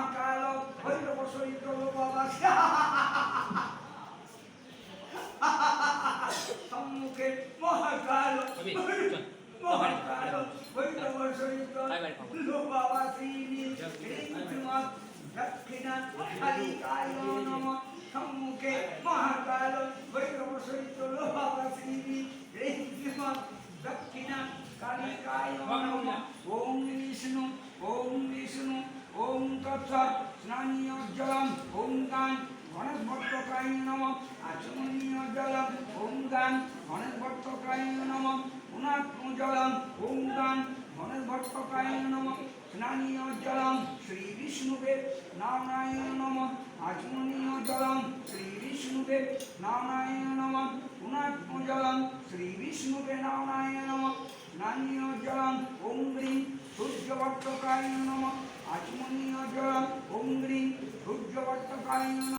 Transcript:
মহাকাল ভৈরব সহিত বাবা সম্মুখে মহাকাল মহাকাল ভৈরব সহিত বাবা শ্রীমৎ দক্ষিণা কালিকায় নমঃ সম্মুখে মহাকাল ভৈরব সহিত বাবা শ্রীমৎ দক্ষিণা কালিকায় নমঃ। ওম বিষ্ণু ওম তৎসৎ স্নানীয় জলম ওম গান গণেশ ভট্টকায় নমঃ। আচমনীয় জলম ওম গান গণেশ ভট্টকায় নমঃ। পুনাত্ম জলম ওম গান গণেশ ভট্টকায় নমঃ। স্নানীয় জলম শ্রী বিষ্ণুবে নারায়ণ নমঃ। আচমনীয় জলম শ্রী বিষ্ণুবে নারায়ণ নমঃ। পুনাত্ম জলম শ্রী বিষ্ণুবে নারায়ণ নমঃ। স্নানীয় জলম ওম গ্রীং সূর্যভট্টকায় নমঃ। আচমনীয় জলম ওম গ্রীং সূর্যভট্টকায় নমঃ।